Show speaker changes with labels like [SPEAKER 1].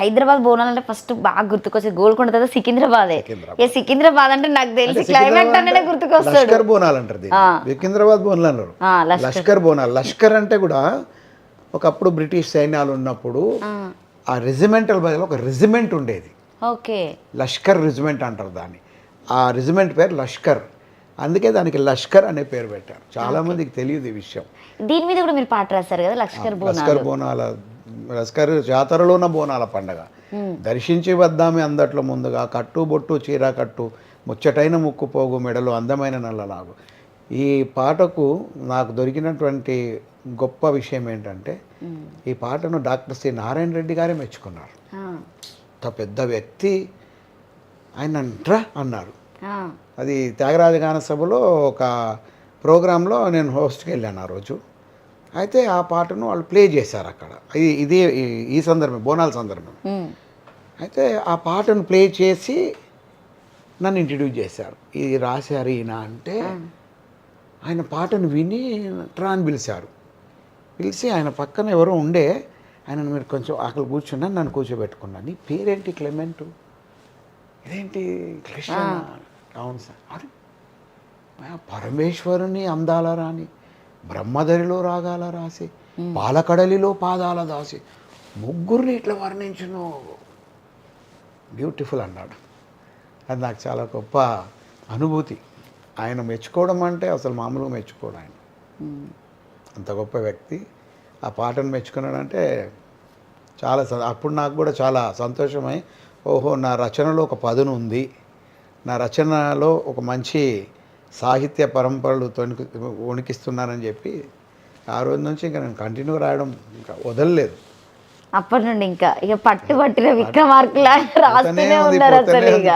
[SPEAKER 1] హైదరాబాద్ బోనాలు అంటే ఫస్ట్ బాగా గుర్తుకొచ్చేది గోల్కొండ తర్వాత సికింద్రాబాదే.
[SPEAKER 2] సికింద్రాబాద్.
[SPEAKER 1] సికింద్రాబాద్ అంటే నాకు తెలిసి క్లైమేట్ అంటేనే గుర్తుకొస్తాడు.
[SPEAKER 2] లష్కర్ బోనాలు అంటారు దీన్ని. సికింద్రాబాద్ బోనాలు అన్నారు. లష్కర్ బోనాలు. లష్కర్ అంటే కూడా ఒకప్పుడు బ్రిటిష్ సైన్యాలు ఉన్నప్పుడు ఆ రెజిమెంటల్ బదులు ఒక రెజిమెంట్ ఉండేది.
[SPEAKER 1] ఓకే.
[SPEAKER 2] లష్కర్ రెజిమెంట్ అంటారు దాన్ని. ఆ రెజిమెంట్ పేరు లష్కర్. అందుకే దానికి లష్కర్ అనే పేరు పెట్టారు. చాలా మందికి తెలియదు ఈ విషయం.
[SPEAKER 1] దీని మీద కూడా మీరు పాట రాశారు కదా, లష్కర్
[SPEAKER 2] బోనాల. లష్కర్ జాతరలోన బోనాల పండగ. దర్శించి వద్దామి అందట్లో ముందుగా, కట్టు బొట్టు చీర కట్టు, ముచ్చటైన ముక్కు పోగు మెడలు అందమైన నల్లలాగు. ఈ పాటకు నాకు దొరికినటువంటి గొప్ప విషయం ఏంటంటే ఈ పాటను డాక్టర్ సి నారాయణ రెడ్డి గారే మెచ్చుకున్నారు. అంత పెద్ద వ్యక్తి ఆయన అంట్రా అన్నారు. అది త్యాగరాజ గాన సభలో ఒక ప్రోగ్రాంలో నేను హోస్ట్కి వెళ్ళాను ఆ రోజు. అయితే ఆ పాటను వాళ్ళు ప్లే చేశారు అక్కడ. ఇది ఈ సందర్భం, బోనాల సందర్భం. అయితే ఆ పాటను ప్లే చేసి నన్ను ఇంట్రడ్యూస్ చేశారు. ఇది రాశారు ఈయన అంటే, ఆయన పాటను విని ట్రా అని పిలిచారు. పిలిచి ఆయన పక్కన ఎవరో ఉండే, ఆయన మీరు కొంచెం అక్కడ కూర్చున్నాను, నన్ను కూర్చోబెట్టుకున్నాను. నీ పేరేంటి క్లెమెంటు, ఇదేంటి కృష్ణ? అవును సార్. అరే పరమేశ్వరుని అందాల రాని, బ్రహ్మదరిలో రాగాల రాసి, పాలకడలిలో పాదాల దాసి, ముగ్గురిని ఇట్లా వర్ణించును, బ్యూటిఫుల్ అన్నాడు. అది నాకు చాలా గొప్ప అనుభూతి. ఆయన మెచ్చుకోవడం అంటే అసలు మామూలుగా మెచ్చుకోవడం. ఆయన అంత గొప్ప వ్యక్తి. ఆ పాటను మెచ్చుకున్నాడంటే చాలా అప్పుడు నాకు కూడా చాలా సంతోషమై, ఓహో నా రచనలో ఒక పదును ఉంది, నా రచనలో ఒక మంచి సాహిత్య పరంపరలు వణికిస్తున్నానని చెప్పి ఆ రోజు నుంచి ఇంకా నేను కంటిన్యూ రాయడం ఇంకా వదలలేదు.
[SPEAKER 1] అప్పటి నుండి ఇంకా ఇక పట్టిన విక్రమార్కులా రాస్తూనే ఉన్నారు అసలు. ఇక